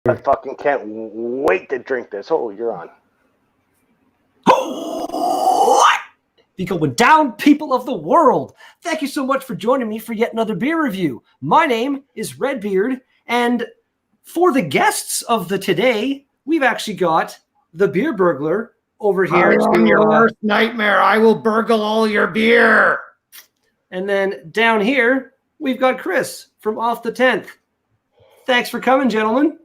I fucking can't wait to drink this. Oh, you're on. Be going down, people of the world. Thank you so much for joining me for yet another beer review. My name is Redbeard, and for the guests of the today, we've actually got the Beer Burglar over here. On your worst nightmare, I will burgle all your beer. And then down here, we've got Chris from Off the 10th. Thanks for coming, gentlemen.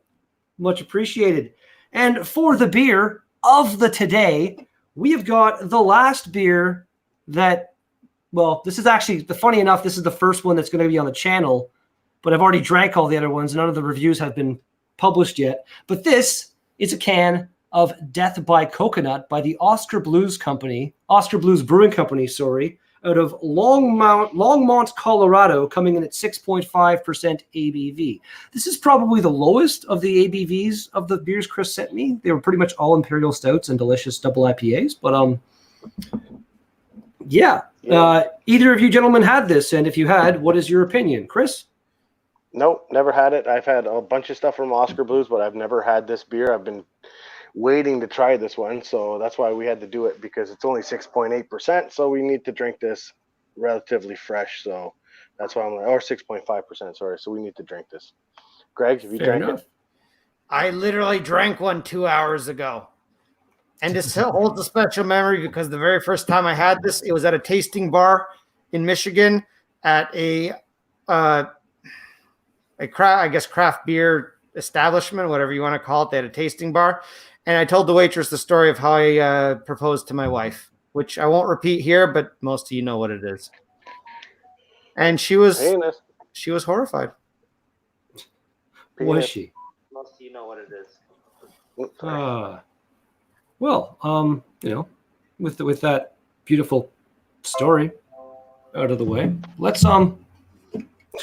Much appreciated. And for the beer of the today, we have got the last beer that, well, this is actually, funny enough, this is the first one that's going to be on the channel, but I've already drank all the other ones. None of the reviews have been published yet. But this is a can of Death by Coconut by the Oscar Blues Brewing Company, out of Longmont, Colorado, coming in at 6.5% ABV. This is probably the lowest of the ABVs of the beers Chris sent me. They were pretty much all imperial stouts and delicious double IPAs. But either of you gentlemen had this, and if you had, what is your opinion, Chris? Nope, never had it. I've had a bunch of stuff from Oscar Blues, but I've never had this beer. I've been waiting to try this one, so that's why we had to do it, because it's only 6.8%, so we need to drink this relatively fresh. So that's why I'm like, or 6.5%, sorry. So we need to drink this. Greg, have you drank it? I literally drank one 2 hours ago, and this holds a special memory because the very first time I had this, it was at a tasting bar in Michigan at a craft beer establishment, whatever you want to call it. They had a tasting bar. And I told the waitress the story of how I proposed to my wife, which I won't repeat here, but most of you know what it is. And she was horrified. Was she? Most of you know what it is. With that beautiful story out of the way, let's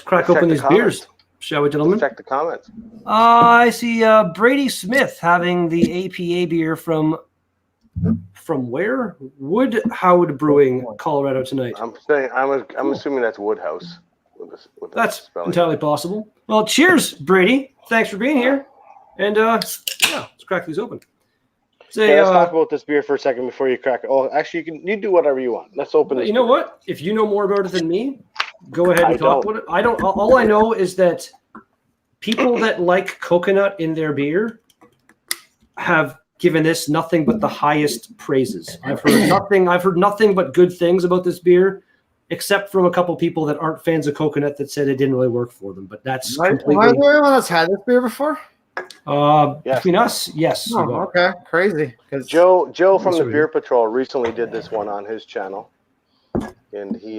crack open these beers. Shall we, gentlemen? Check the comments. I see Brady Smith having the APA beer from where? Woodhouse Brewing, Colorado tonight. I'm assuming that's Woodhouse. That's entirely possible. Well, cheers, Brady. Thanks for being here. And let's crack these open. Let's talk about this beer for a second before you crack it. Oh, actually, you do whatever you want. Let's open it. You know what? If you know more about it than me, go ahead and talk about it. I don't. All I know is that people that like coconut in their beer have given this nothing but the highest praises. I've heard nothing but good things about this beer, except from a couple people that aren't fans of coconut that said it didn't really work for them. But that's completely. Am I the only one that's had this beer before? Yes. Between us, yes. Oh, okay, crazy. Because Joe from the Beer Patrol recently did this one on his channel, and he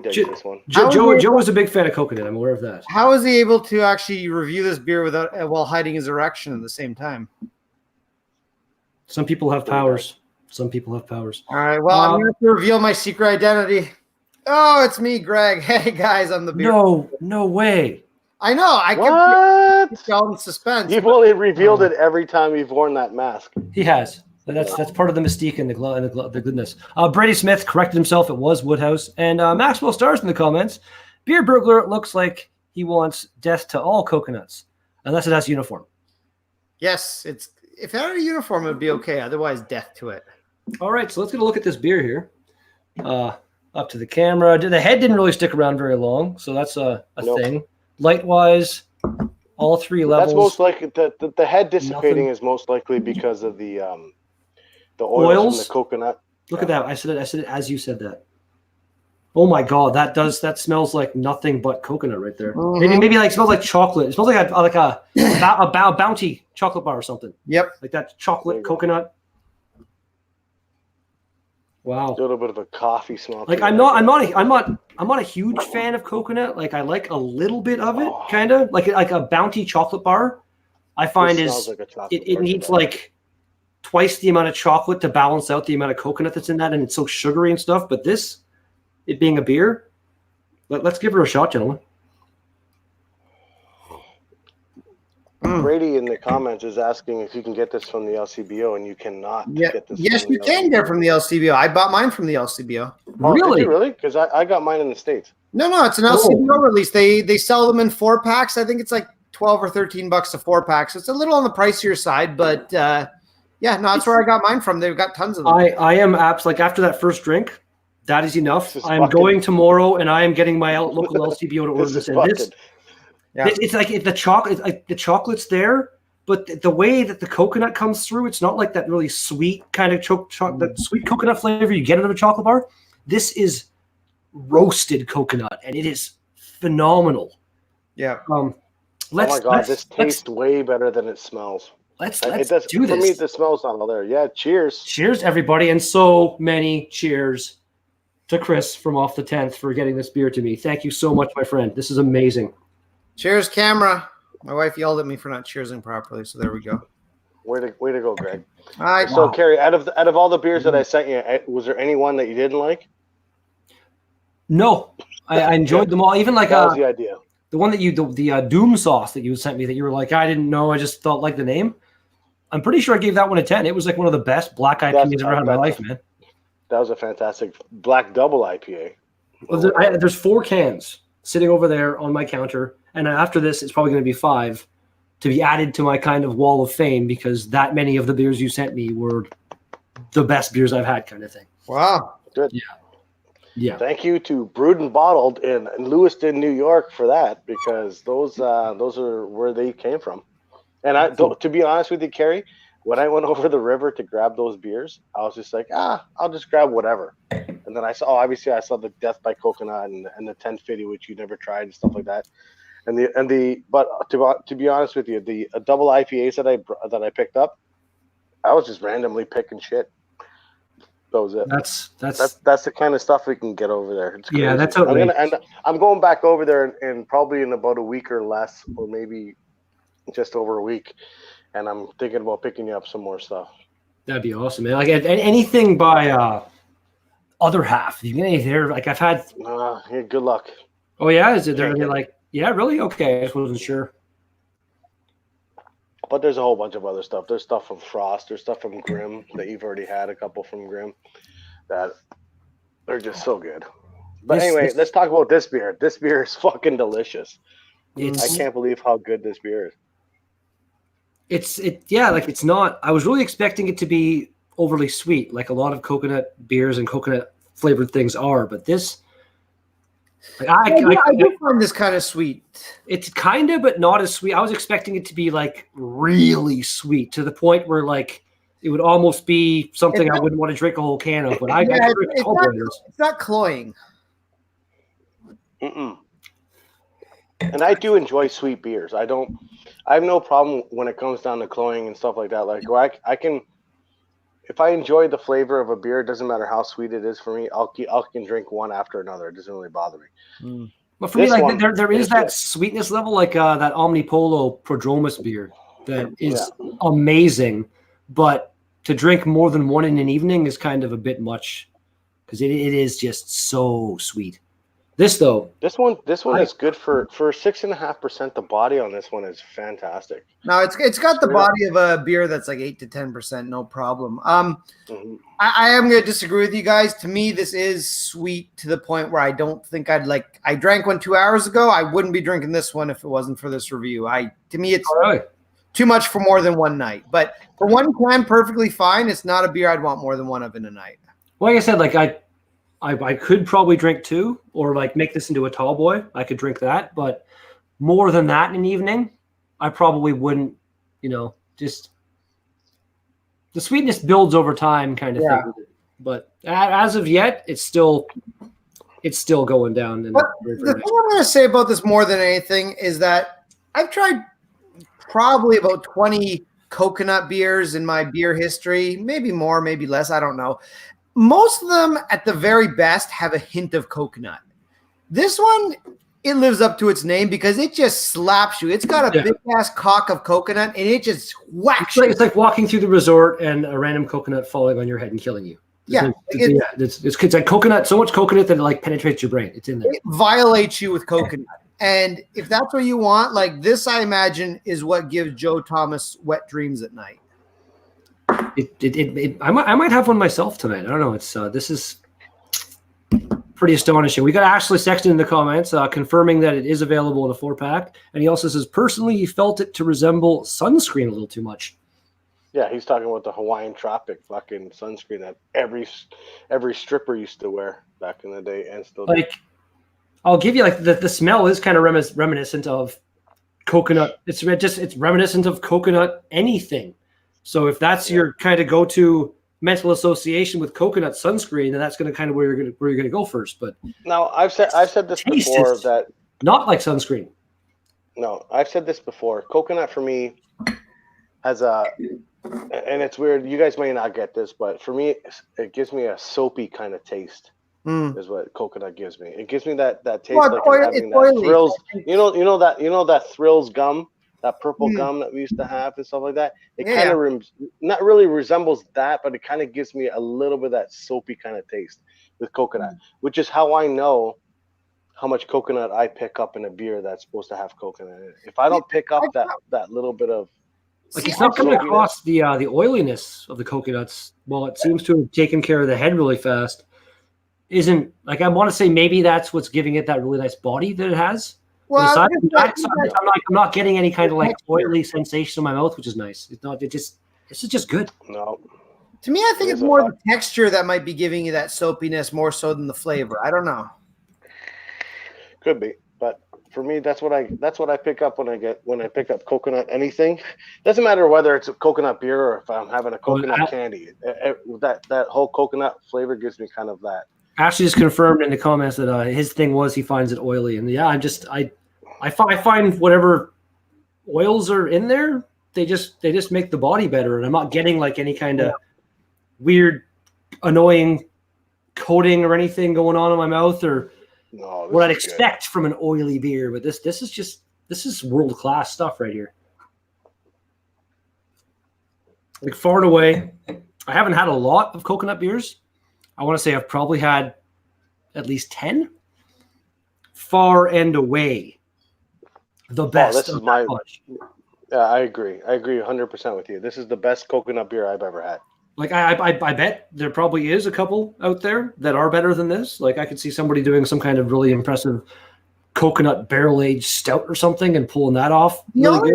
digs this one. Joe was a big fan of coconut. I'm aware of that. How is he able to actually review this beer while hiding his erection at the same time? Some people have powers. All right. Well, I'm going to reveal my secret identity. Oh, it's me, Greg. Hey guys, I'm the beer. No way. I know. What? Kept in suspense. You've only revealed it every time you've worn that mask. He has. That's part of the mystique and the goodness. Brady Smith corrected himself. It was Woodhouse. And Maxwell Stars in the comments. Beer Burglar looks like he wants death to all coconuts, unless it has uniform. Yes, if it had a uniform, it would be okay. Otherwise, death to it. All right, so let's get a look at this beer here. Up to the camera. The head didn't really stick around very long, so that's a thing. Light-wise, all three levels. That's most likely the head dissipating is most likely because of the oils from the coconut. Look at that. I said it as you said that. Oh my god, that smells like nothing but coconut right there. Mm-hmm. Maybe like smells like chocolate. It smells like a Bounty chocolate bar or something. Yep, like that chocolate coconut. Wow, a little bit of a coffee smell. Like I'm not a huge fan of coconut. Like I like a little bit of it, kind of like a Bounty chocolate bar. I find it needs like twice the amount of chocolate to balance out the amount of coconut that's in that, and it's so sugary and stuff. But this, it being a beer, let's give her a shot, gentlemen. Brady in the comments is asking if you can get this from the LCBO, and you cannot get this. Yes, you can get it from the LCBO. I bought mine from the LCBO. Oh, really? Really? Because I got mine in the States. No, it's an LCBO release. They sell them in 4-packs. I think it's like 12 or 13 bucks a 4-pack. So it's a little on the pricier side, but yeah, no, that's where I got mine from. They've got tons of them. I am apps like after that first drink, that is enough. This is I'm fucking- going tomorrow and I am getting my local LCBO to order This this. is And this, fucking. Yeah. it's like the chocolate, like the chocolate's there, but the way that the coconut comes through, it's not like that really sweet kind of that sweet coconut flavor you get out of a chocolate bar. This is roasted coconut, and it is phenomenal. Yeah. Oh my god, this tastes way better than it smells. Let's It does, do for this. me, the smell's not all there. Yeah, cheers. Cheers, everybody, and so many cheers to Chris from Off the 10th for getting this beer to me. Thank you so much, my friend. This is amazing. Cheers, camera. My wife yelled at me for not cheersing properly, so there we go. Way to go, Greg. All right. So, Carrie, out of all the beers that I sent you, was there any one that you didn't like? No, I enjoyed them all. Even like That was the idea. the one that the Doom sauce that you sent me that you were like, I didn't know, I just felt like the name. I'm pretty sure I gave that one a 10. It was like one of the best black IPAs I've ever had in my life, man. That was a fantastic black double IPA. Well, there's 4 cans sitting over there on my counter, and after this, it's probably going to be 5 to be added to my kind of wall of fame because that many of the beers you sent me were the best beers I've had, kind of thing. Wow. Good. Yeah. Thank you to Brewed and Bottled in Lewiston, New York, for that because those are where they came from. And to be honest with you, Carrie, when I went over the river to grab those beers, I was just like, I'll just grab whatever. And then I saw the Death by Coconut and the 1050, which you never tried and stuff like that. But to be honest with you, the double IPAs that I picked up, I was just randomly picking shit. That was it. That's the kind of stuff we can get over there. It's crazy. Yeah, that's outrageous. I'm going back over there in probably in about a week or less, or maybe just over a week, and I'm thinking about picking you up some more stuff. That'd be awesome, man. Like anything by Other Half. You get any there? Like I've had. Yeah, good luck. Oh yeah, is it there? Like yeah, really? Okay, I just wasn't sure. But there's a whole bunch of other stuff. There's stuff from Frost. There's stuff from Grimm that you've already had. A couple from Grimm that they're just so good. But anyway, let's talk about this beer. This beer is fucking delicious. I can't believe how good this beer is. It's not. I was really expecting it to be overly sweet, like a lot of coconut beers and coconut flavored things are. But this, I do find this kind of sweet. It's kind of, but not as sweet. I was expecting it to be like really sweet to the point where like it would almost be something I wouldn't want to drink a whole can of. But it's not cloying. Mm-mm. And I do enjoy sweet beers. I have no problem when it comes down to cloying and stuff like that. Like I can, if I enjoy the flavor of a beer, it doesn't matter how sweet it is for me. I can drink one after another. It doesn't really bother me. But for me, like there is that sweetness level, like that Omnipolo Prodromus beer that is amazing. But to drink more than one in an evening is kind of a bit much because it is just so sweet. This one is good for 6.5%. The body on this one is fantastic. No, it's got the body of a beer that's like 8 to 10%, no problem. I am going to disagree with you guys. To me, this is sweet to the point where I don't think I drank one 2 hours ago. I wouldn't be drinking this one if it wasn't for this review. To me, it's too much for more than one night. But for one can, perfectly fine. It's not a beer I'd want more than one of in a night. Well, like I said, like I could probably drink 2 or like make this into a tall boy. I could drink that, but more than that in an evening, I probably wouldn't, just the sweetness builds over time kind of thing. But as of yet, it's still going down. But the thing I'm going to say about this more than anything is that I've tried probably about 20 coconut beers in my beer history, maybe more, maybe less. I don't know. Most of them, at the very best, have a hint of coconut. This one, it lives up to its name because it just slaps you. It's got a big-ass cock of coconut, and it just whacks you. It's like walking through the resort and a random coconut falling on your head and killing you. It's like coconut, so much coconut that it like penetrates your brain. It's in there. It violates you with coconut. And if that's what you want, like this, I imagine, is what gives Joe Thomas wet dreams at night. I might have one myself tonight. I don't know. It's this is pretty astonishing. We got Ashley Sexton in the comments confirming that it is available in a 4-pack. And he also says, personally, he felt it to resemble sunscreen a little too much. Yeah, he's talking about the Hawaiian Tropic fucking sunscreen that every stripper used to wear back in the day and still do. Like, I'll give you, like, the smell is kind of reminiscent of coconut. It's reminiscent of coconut anything. So if that's your kind of go-to mental association with coconut sunscreen, then that's going to kind of where you're going to go first. But now I've said this before that not like sunscreen. No, I've said this before. Coconut for me has and it's weird. You guys may not get this, but for me, it gives me a soapy kind of taste. Is what coconut gives me. It gives me that taste like having that Thrills. You know that Thrills gum, that purple gum that we used to have and stuff like that. It kind of not really resembles that, but it kind of gives me a little bit of that soapy kind of taste with coconut, which is how I know how much coconut I pick up in a beer that's supposed to have coconut in it. If I don't pick up that little bit of like, it's not coming across the oiliness of the coconuts. Well, it seems to have taken care of the head really fast. Isn't like, I want to say maybe that's what's giving it that really nice body that it has. Well, aside from that, I'm not getting any kind of like oily sensation in my mouth, which is nice. It's not. This is just good. No. To me, I think it's more the texture that might be giving you that soapiness more so than the flavor. I don't know. Could be, but for me, that's what I pick up when I pick up coconut anything. Doesn't matter whether it's a coconut beer or if I'm having a coconut candy. That whole coconut flavor gives me kind of that. Ashley just confirmed in the comments that his thing was he finds it oily, and yeah, I find whatever oils are in there, they just make the body better, and I'm not getting like any kind of weird, annoying coating or anything going on in my mouth or what I'd expect from an oily beer. But this is world class stuff right here. Like, far and away, I haven't had a lot of coconut beers. I want to say I've probably had at least 10. Far and away, the best. This is my. Yeah, I agree. I agree 100% with you. This is the best coconut beer I've ever had. Like, I bet there probably is a couple out there that are better than this. Like, I could see somebody doing some kind of really impressive coconut barrel-aged stout or something and pulling that off. The only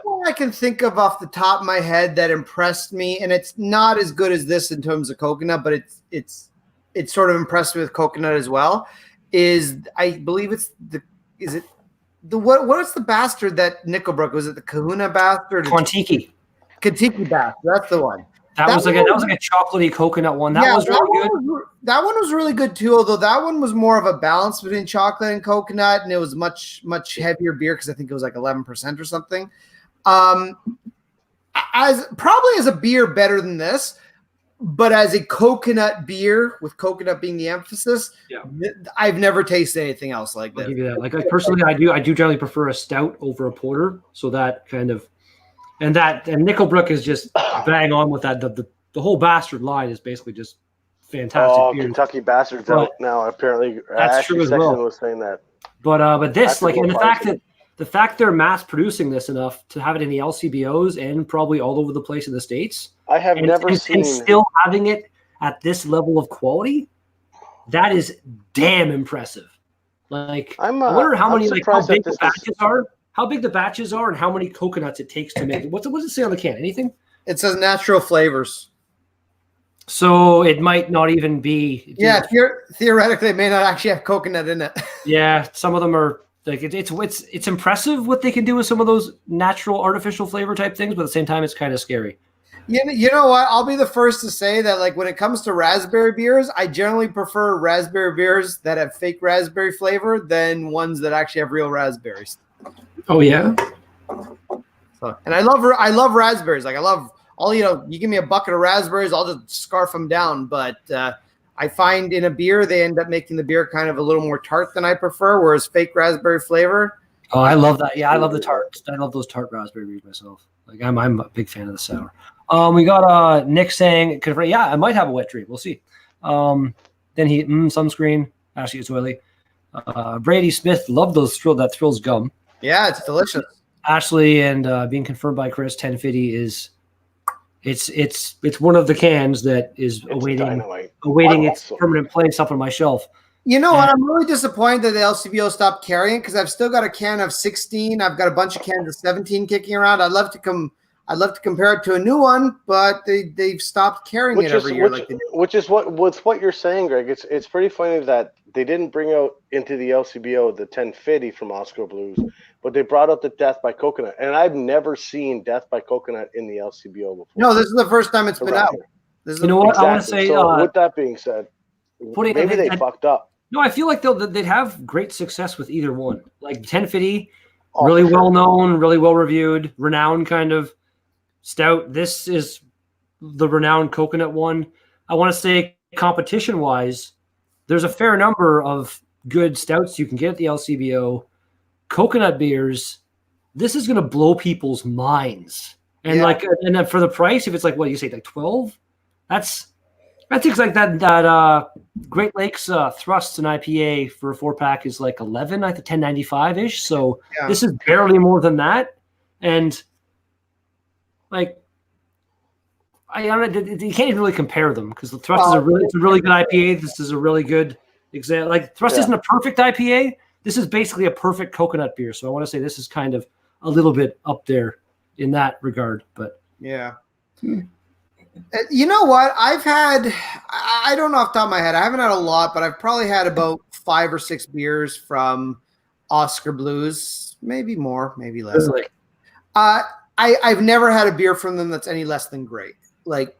one I can think of off the top of my head that impressed me, and it's not as good as this in terms of coconut, but it's sort of impressed me with coconut as well, is I believe it's what's the bastard that Nickelbrook, was it the Kahuna bastard? Kontiki bastard, that's the one. That was like a chocolatey coconut one. That was really good. That one was really good too, although that one was more of a balance between chocolate and coconut, and it was much, much heavier beer because I think it was like 11% or something. As a beer better than this, but as a coconut beer with coconut being the emphasis, I've never tasted anything else like this. I'll give you that. Like, personally, I do generally prefer a stout over a porter, so that kind of. And Nickelbrook is just bang on with that. The whole bastard line is basically just fantastic. Oh, beers. Kentucky Bastard's out now. Apparently, that's true as well. Was saying that. But this, like, and the fact they're mass producing this enough to have it in the LCBOs and probably all over the place in the States. I have never seen. And still having it at this level of quality, that is damn impressive. Like, I wonder how many, like, how big the batches are. How big the batches are and how many coconuts it takes to make it. What does it say on the can? Anything? It says natural flavors. So it might not even be. Yeah, theoretically, it may not actually have coconut in it. Yeah, some of them are like it's impressive what they can do with some of those natural artificial flavor type things, but at the same time, it's kind of scary. You know what? I'll be the first to say that, like, when it comes to raspberry beers, I generally prefer raspberry beers that have fake raspberry flavor than ones that actually have real raspberries. Oh yeah. And I love raspberries. Like, I love you give me a bucket of raspberries, I'll just scarf them down. But I find in a beer, they end up making the beer kind of a little more tart than I prefer, whereas fake raspberry flavor. Oh, I love that. Yeah, I love the tarts. I love those tart raspberry beers myself. Like, I'm a big fan of the sour. We got Nick saying, yeah, I might have a wet dream. We'll see. Then he sunscreen. Actually, it's oily. Brady Smith loved that Thrills gum. Yeah, it's delicious. Ashley and being confirmed by Chris, 1050 is it's one of the cans that is awaiting. Dynamite. awaiting its Awesome. permanent place up on my shelf. You know what? I'm really disappointed that the LCBO stopped carrying because I've still got a can of 16. I've got a bunch of cans of 17 kicking around. I'd love to compare it to a new one, but they've stopped carrying it every year. Which is what you're saying, Greg. It's pretty funny that they didn't bring out into the LCBO the 1050 from Oscar Blues, but they brought out the Death by Coconut, and I've never seen Death by Coconut in the LCBO before. No, this is the first time it's been out. You know what? Exactly. I want to say. So with that being said, maybe they fucked up. No, I feel like they'd have great success with either one. Like 1050, really well known, really well reviewed, renowned kind of stout. This is the renowned coconut one. I want to say competition wise, there's a fair number of good stouts you can get at the LCBO. Coconut beers, this is going to blow people's minds. And and then for the price, if it's like, what you say, like 12, that's things like that Great Lakes Thrust and IPA for a 4-pack is like 11, I think 10.95-ish. So this is barely more than that. And like, I don't know, you can't even really compare them because the Thrust is a really good IPA. This is a really good example. Like Thrust isn't a perfect IPA. This is basically a perfect coconut beer. So I want to say this is kind of a little bit up there in that regard. But yeah. You know what? I don't know off the top of my head. I haven't had a lot, but I've probably had about 5 or 6 beers from Oscar Blues, maybe more, maybe less. Really? I've never had a beer from them that's any less than great. Like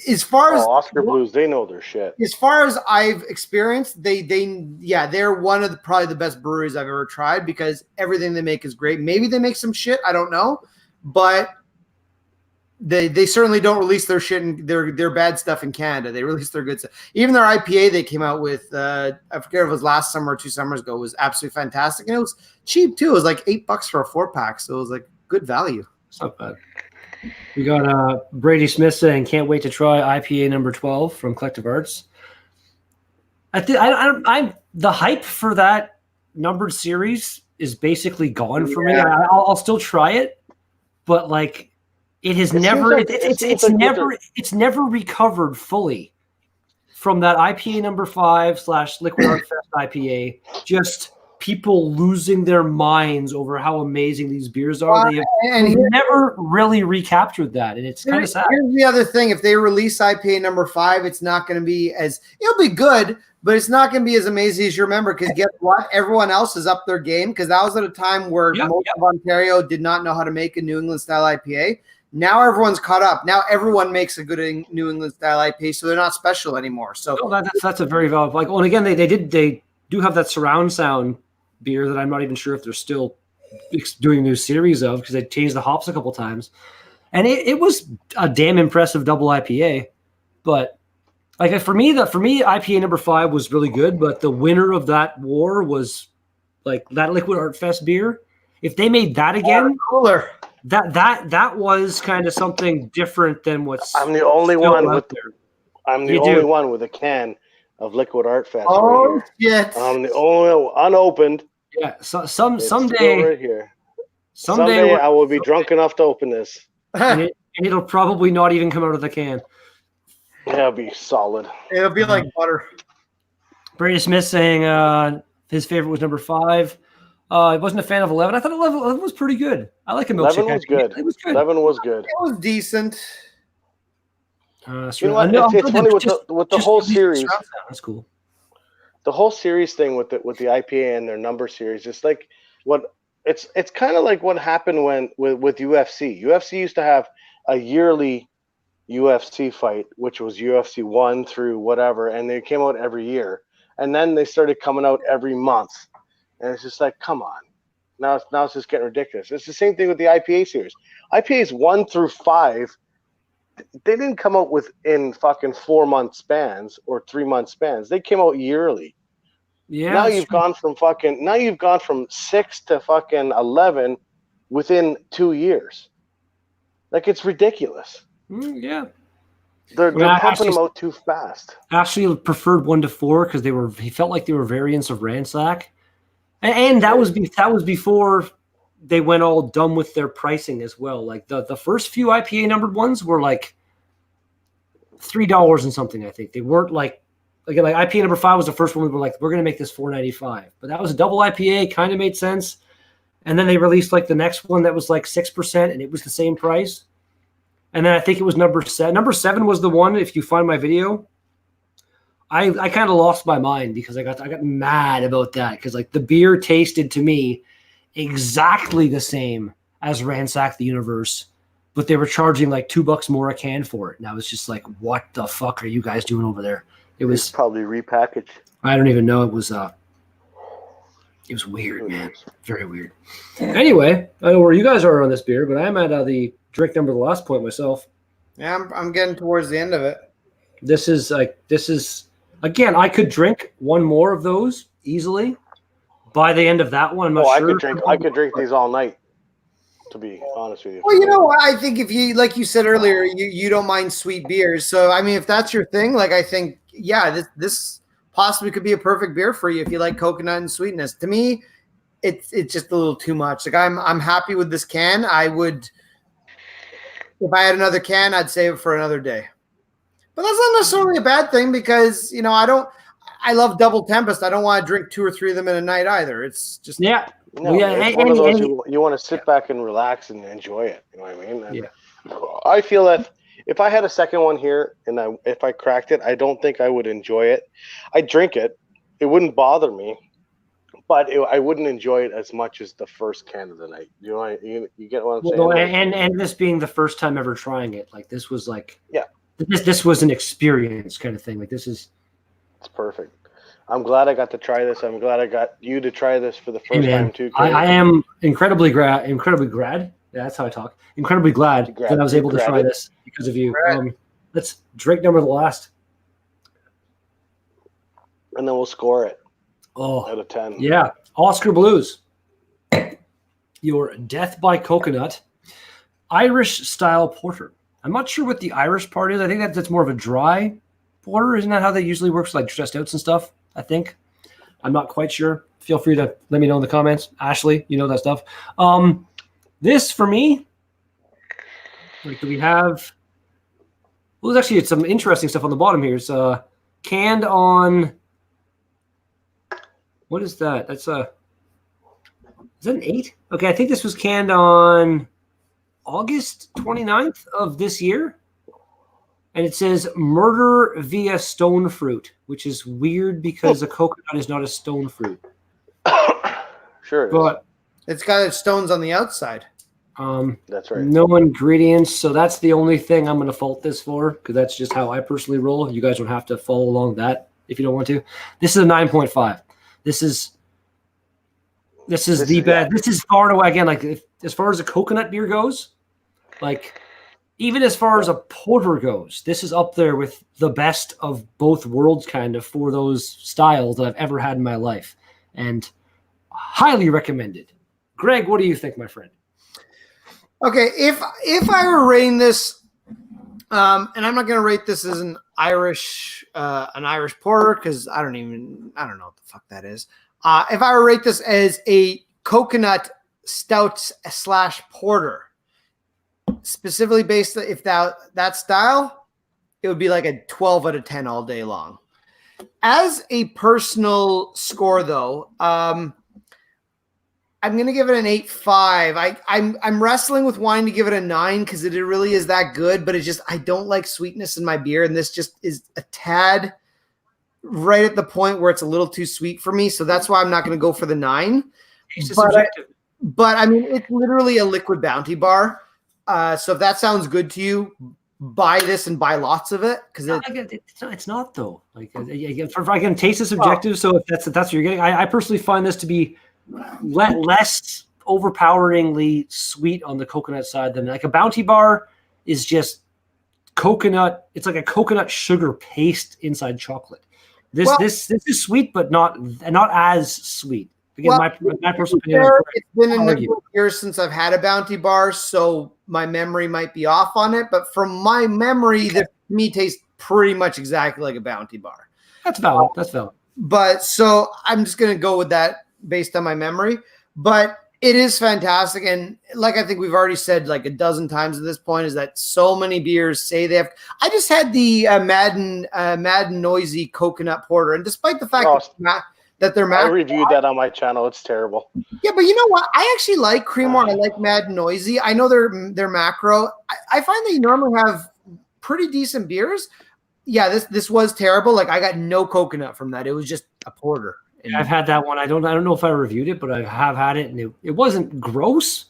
as far as Oscar Blues, they know their shit. As far as I've experienced, they're one of probably the best breweries I've ever tried because everything they make is great. Maybe they make some shit, I don't know, but they certainly don't release their shit and their bad stuff in Canada. They release their good stuff. Even their IPA they came out with, I forget if it was last summer or 2 summers ago, was absolutely fantastic. And it was cheap too. It was like $8 for a 4-pack. So it was like good value. It's not bad. We got Brady Smith saying, can't wait to try IPA number 12 from Collective Arts. I'm the hype for that numbered series is basically gone for me. I'll still try it, but like, it's never recovered fully from that IPA number 5 / Liquid Art Fest IPA. Just people losing their minds over how amazing these beers are. They've never really recaptured that, and it's kind of sad. Here's the other thing: if they release IPA number 5, it's not going to be it'll be good, but it's not going to be as amazing as you remember. Because guess what? Everyone else is up their game. Because that was at a time where most of Ontario did not know how to make a New England style IPA. Now everyone's caught up. Now everyone makes a good New England style IPA, so they're not special anymore. So that's a very valid point. Well, and again, they do have that surround sound beer that I'm not even sure if they're still doing a new series of because they changed the hops a couple times, and it was a damn impressive double IPA. But like for me, IPA number 5 was really good. But the winner of that war was like that Liquid Art Fest beer. If they made that again, cooler. That was kind of something different than what's. I'm the only one with there. I'm the only one with a can of Liquid Art Fest. Oh right shit! I'm the only unopened. Yeah, someday. Right here. Someday I will be drunk enough to open this. And it'll probably not even come out of the can. Yeah, it'll be solid. It'll be like butter. Brady Smith saying his favorite was number 5. I wasn't a fan of 11. I thought 11 was pretty good. I like a milkshake. 11 was good. It was good. 11 was good. It was decent. You know what? It's funny with the whole series. That's cool. The whole series thing with the IPA and their number series, it's like it's kind of like what happened with UFC. UFC used to have a yearly UFC fight, which was UFC 1 through whatever, and they came out every year. And then they started coming out every month. And it's just like, come on. Now it's just getting ridiculous. It's the same thing with the IPA series. IPAs 1 through 5, they didn't come out in fucking 4-month spans or 3-month spans. They came out yearly. Yeah. Now you've gone from 6 to fucking 11 within 2 years. Like, it's ridiculous. Yeah. They're pumping them out too fast. Actually preferred 1 to 4 because he felt like they were variants of Ransack. And that was before they went all dumb with their pricing as well. Like the first few IPA numbered ones were like $3 and something. I think they weren't like again like IPA number 5 was the first one. We were like, we're gonna make this $4.95, but that was a double IPA, kind of made sense. And then they released like the next one that was like 6%, and it was the same price. And then I think it was number 7. Number 7 was the one. If you find my video, I kind of lost my mind because I got mad about that because like the beer tasted to me exactly the same as Ransack the Universe, but they were charging like $2 more a can for it. And I was just like, what the fuck are you guys doing over there? It was probably repackaged. I don't even know. It was weird, man. Very weird. Anyway, I don't know where you guys are on this beer, but I'm at the drink number the last point myself. Yeah, I'm getting towards the end of it. This is again, I could drink one more of those easily. By the end of that one, I'm not sure. I could drink these all night, to be honest with you. Well, you know, I think if you, like you said earlier, you don't mind sweet beers. So, I mean, if that's your thing, like I think, yeah, this possibly could be a perfect beer for you if you like coconut and sweetness. To me, it's just a little too much. Like I'm happy with this can. I would, if I had another can, I'd save it for another day. But that's not necessarily a bad thing because, you know, I love Double Tempest. I don't want to drink 2 or 3 of them in a night either. It's just yeah. No, it's one of those you want to sit back and relax and enjoy it. You know what I mean? And yeah. I feel that if I had a second one here and if I cracked it, I don't think I would enjoy it. I'd drink it. It wouldn't bother me, but I wouldn't enjoy it as much as the first can of the night. You know, you get what I'm saying? Well, and this being the first time ever trying it, like this was like yeah. This was an experience kind of thing. Like this is. It's perfect. I'm glad I got to try this. I'm glad I got you to try this for the first time too. I am incredibly glad. Yeah, that's how I talk. Incredibly glad that I was able to try this because of you. Let's drink number the last, and then we'll score it. Oh, out of 10. Yeah, Oscar Blues. Your Death by Coconut Irish style porter. I'm not sure what the Irish part is. I think that's more of a dry porter. Isn't that how that usually works, like stressed outs and stuff? I think. I'm not quite sure. Feel free to let me know in the comments. Ashley, you know that stuff. This for me, like, do we have? Well, there's actually some interesting stuff on the bottom here. It's canned on. What is that? That's is that an 8? Okay, I think this was canned on August 29th of this year. And it says murder via stone fruit, which is weird because a coconut is not a stone fruit. Sure. But it's got its stones on the outside. That's right. No ingredients. So that's the only thing I'm going to fault this for because that's just how I personally roll. You guys don't have to follow along that if you don't want to. This is a 9.5. This is the best. This is far away again. Like as far as a coconut beer goes, like even as far as a porter goes, this is up there with the best of both worlds, kind of for those styles that I've ever had in my life, and highly recommended. Greg, what do you think, my friend? Okay, if I were rating this, and I'm not going to rate this as an Irish porter because I don't know what the fuck that is. If I were to rate this as a coconut stout / porter, specifically based if that style, it would be like a 12 out of 10 all day long. As a personal score, though, I'm going to give it an 8.5. I'm wrestling with wanting to give it a 9 because it really is that good, but I don't like sweetness in my beer, and this just is a tad right at the point where it's a little too sweet for me, so that's why I'm not going to go for the 9. But I mean, it's literally a liquid Bounty bar. So if that sounds good to you, buy this and buy lots of it because it's not though. Like again, taste is subjective. So if that's what you're getting, I personally find this to be less overpoweringly sweet on the coconut side than like a Bounty bar is just coconut. It's like a coconut sugar paste inside chocolate. This is sweet, but not as sweet. Again, my personal opinion. It's been a number of years since I've had a Bounty bar, so my memory might be off on it. But from my memory, the meat tastes pretty much exactly like a Bounty bar. That's valid. That's valid. But so I'm just going to go with that based on my memory. But It is fantastic. And like I think we've already said like a dozen times at this point is that so many beers say they have. I just had the Madden Noisy Coconut Porter. And despite the fact that they're I reviewed that on my channel. It's terrible. Yeah, but you know what? I actually like Creemore. I like Madden Noisy. I know they're macro. I find they normally have pretty decent beers. Yeah, this was terrible. Like I got no coconut from that. It was just a porter. And I've had that one. I don't know if I reviewed it, but I have had it, and it wasn't gross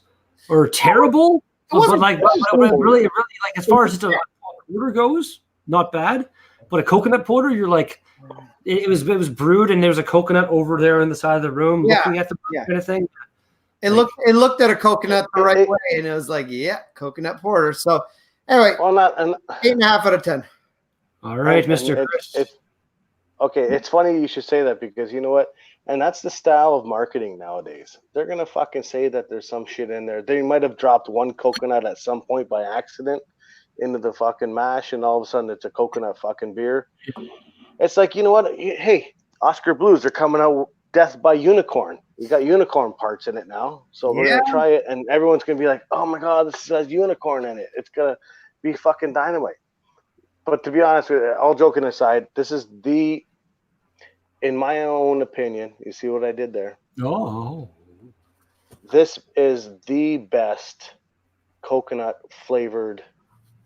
or terrible. It wasn't really like as far as just a porter goes, not bad. But a coconut porter, you're like, it was brewed, and there's a coconut over there in the side of the room looking at the kind of thing. It looked at a coconut the right way, and it was like, yeah, coconut porter. So anyway, 8.5 out of 10. All right, Mr. Chris. Okay, it's funny you should say that because you know what? And that's the style of marketing nowadays. They're going to fucking say that there's some shit in there. They might have dropped one coconut at some point by accident into the fucking mash, and all of a sudden it's a coconut fucking beer. It's like, you know what? Hey, Oscar Blues, they're coming out with Death by Unicorn. We got unicorn parts in it now. So we're going to try it, and everyone's going to be like, oh my God, this has unicorn in it. It's going to be fucking dynamite. But to be honest with you, all joking aside, this is in my own opinion, you see what I did there? Oh. This is the best coconut flavored,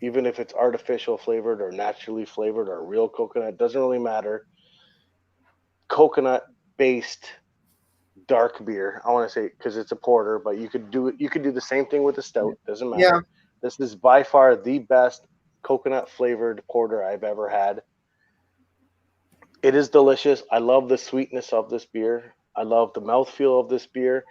even if it's artificial flavored or naturally flavored or real coconut, doesn't really matter. Coconut based dark beer. I want to say because it's a porter, but you could do the same thing with a stout. Doesn't matter. Yeah. This is by far the best coconut flavored porter I've ever had. It is delicious. I love the sweetness of this beer. I love the mouthfeel of this beer.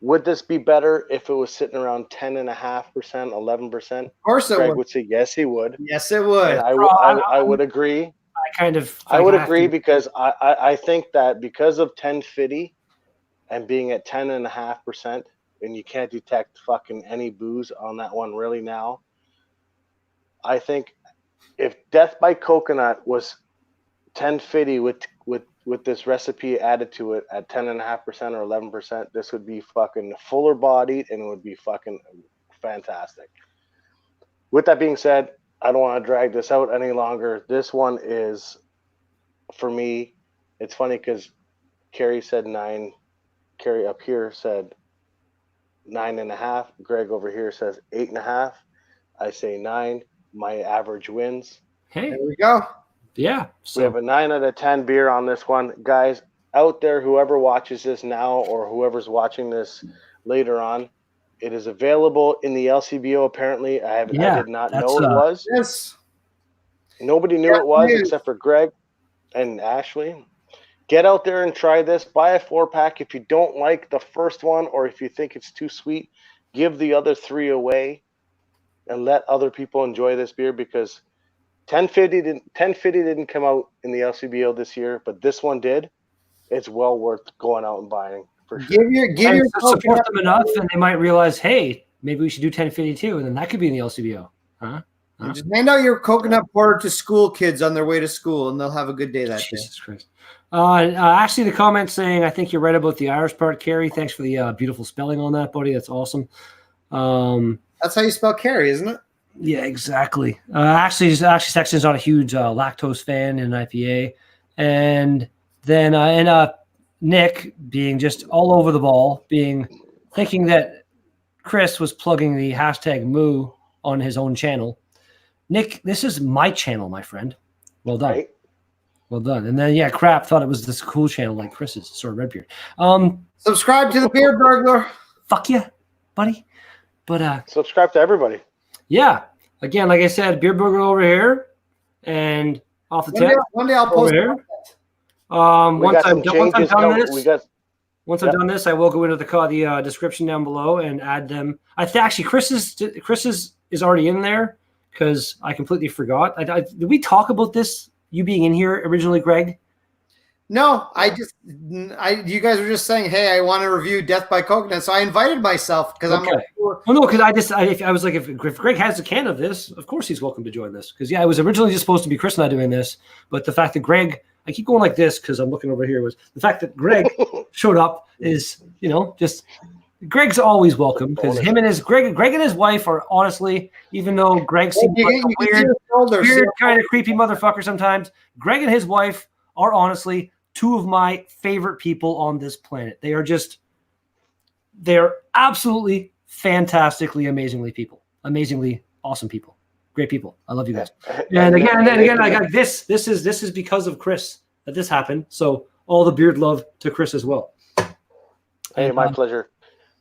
Would this be better if it was sitting around 10.5%, 11%? Of course it would say yes, he would. Yes, it would. And I would agree. I would agree because I think that because of 1050 and being at 10.5%, and you can't detect fucking any booze on that one really now. I think if Death by Coconut was 1050 with this recipe added to it at 10.5% or 11%, this would be fucking fuller bodied and it would be fucking fantastic. With that being said, I don't want to drag this out any longer. This one is, for me, it's funny because Carrie said 9. Carrie up here said 9.5. Greg over here says 8.5. I say 9. My average wins. Hey, there we go. Yeah. So we have a 9 out of 10 beer on this one. Guys, out there, whoever watches this now or whoever's watching this later on, it is available in the LCBO apparently. I did not know it was. Yes. Nobody knew it was except for Greg and Ashley. Get out there and try this. Buy a 4-pack. If you don't like the first one or if you think it's too sweet, give the other 3 away and let other people enjoy this beer because 1050 didn't come out in the LCBO this year, but this one did. It's well worth going out and buying for sure. Give your support them enough, and they might realize, hey, maybe we should do 1050 too, and then that could be in the LCBO. Just hand out your coconut porter to school kids on their way to school, and they'll have a good day that day. Jesus Christ. Actually, the comment saying, I think you're right about the Irish part, Carrie. Thanks for the beautiful spelling on that, buddy. That's awesome. That's how you spell Carrie, isn't it? Yeah, exactly. Actually, Sexton's not a huge lactose fan in IPA. And then Nick being just all over the ball, thinking that Chris was plugging the hashtag moo on his own channel. Nick, this is my channel, my friend. Well done. Right. Well done. And then, Crap thought it was this cool channel like Chris's, sort of Redbeard. Subscribe to the Beer Burglar. Fuck you, buddy. But subscribe to everybody. Yeah. Again, like I said, Beer Burger over here and off the tip. One day I'll post here. Once I've done this, I will go into the description down below and add them. Actually, Chris's is already in there because I completely forgot. Did we talk about this? You being in here originally, Greg? No, you guys were just saying, hey, I want to review Death by Coconut, so I invited myself because I'm like, well, no, because I was like, if Greg has a can of this, of course he's welcome to join this. Because it was originally just supposed to be Chris and I doing this, but the fact that Greg, I keep going like this because I'm looking over here, was the fact that Greg showed up is, just Greg's always welcome because him and his Greg and his wife are honestly, even though Greg seems like a weird kind of creepy motherfucker sometimes, Greg and his wife are honestly two of my favorite people on this planet. They're absolutely fantastically, amazingly awesome people. Great people. I love you guys. And again, I got this. This is because of Chris that this happened. So all the beard love to Chris as well. Hey, my pleasure.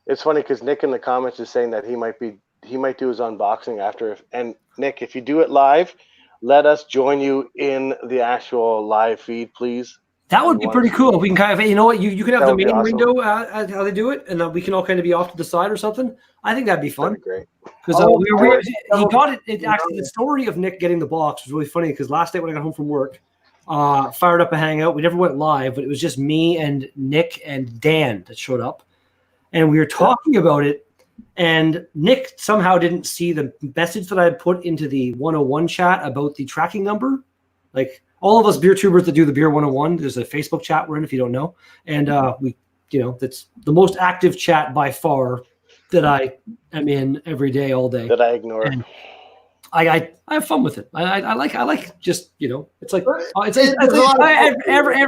It's funny because Nick in the comments is saying that he might do his unboxing after. And Nick, if you do it live, let us join you in the actual live feed, please. That would be pretty cool. We can kind of, you know what, you can have the main window how they do it, and then we can all kind of be off to the side or something. I think that'd be fun. That'd be great. Because he got it. It actually, the story of Nick getting the box was really funny because last night when I got home from work, fired up a hangout. We never went live, but it was just me and Nick and Dan that showed up. And we were talking about it, and Nick somehow didn't see the message that I had put into the 101 chat about the tracking number. Like all of us beer tubers that do the Beer 101, there's a Facebook chat we're in if you don't know. And that's the most active chat by far that I am in every day, all day. That I ignore. And I have fun with it. I like just, it's like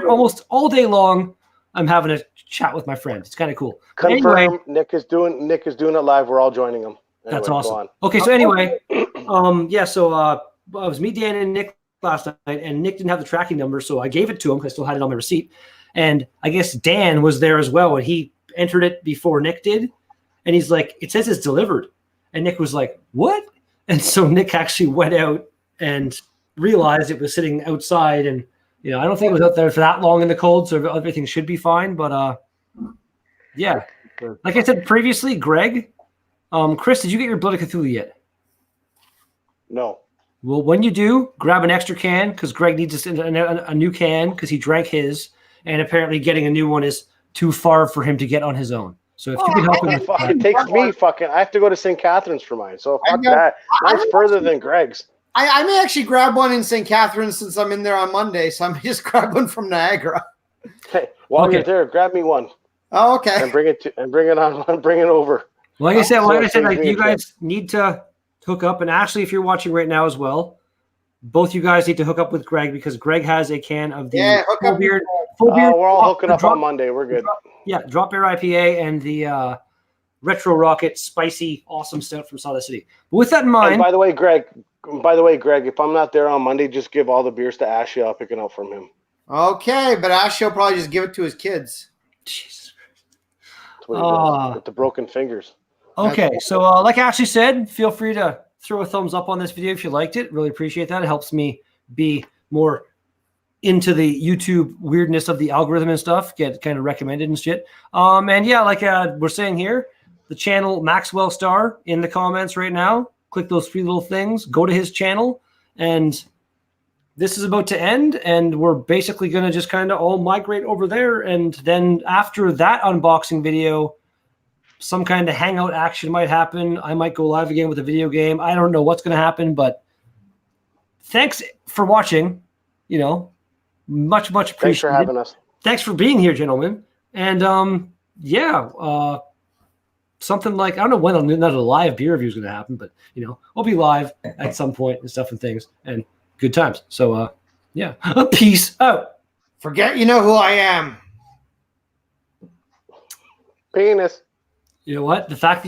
almost all day long I'm having a chat with my friends. It's kind of cool. Confirm. Anyway, Nick is doing it live. We're all joining him. Anyway, that's awesome. Okay, so anyway, it was me, Dan, and Nick last night, and Nick didn't have the tracking number, so I gave it to him because I still had it on my receipt. And I guess Dan was there as well, and he entered it before Nick did. And he's like, "It says it's delivered." And Nick was like, "What?" And so Nick actually went out and realized it was sitting outside, and I don't think it was out there for that long in the cold, so everything should be fine. But yeah, like I said previously, Greg, Chris, did you get your Blood of Cthulhu yet? No. Well, when you do, grab an extra can because Greg needs a new can because he drank his, and apparently getting a new one is too far for him to get on his own. So if you can help him, it takes me I have to go to St. Catharines for mine. So fuck that. Mine's further than Greg's. I may actually grab one in St. Catharines since I'm in there on Monday, so I may just grab one from Niagara. Hey, while you're there, grab me one. Oh, okay. And bring it over. Like I said, like you guys need to hook up, and Ashley, if you're watching right now as well, both you guys need to hook up with Greg because Greg has a can of the full beard. We're all hooking up on Monday. We're good. Drop Bear IPA and the Retro Rocket spicy, awesome stout from Salt Lake City. But with that in mind, and by the way, Greg, if I'm not there on Monday, just give all the beers to Ashley. I'll pick it up from him. Okay, but Ashley will probably just give it to his kids. Jesus. That's what he does with the broken fingers. Okay, so like Ashley said, feel free to throw a thumbs up on this video if you liked it. Really appreciate that. It helps me be more into the YouTube weirdness of the algorithm and stuff, get kind of recommended and shit. And yeah, like we're saying here, the channel Maxwell Star in the comments right now. Click those three little things, go to his channel, and this is about to end, and we're basically going to just kind of all migrate over there, and then after that unboxing video, some kind of hangout action might happen. I might go live again with a video game. I don't know what's going to happen, but thanks for watching. Much appreciated. Thanks for having us. Thanks for being here, gentlemen. And something like, I don't know when another live beer review is going to happen, but I'll be live at some point and stuff and things and good times. So peace out. Forget you know who I am. Penis. You know what? The fact that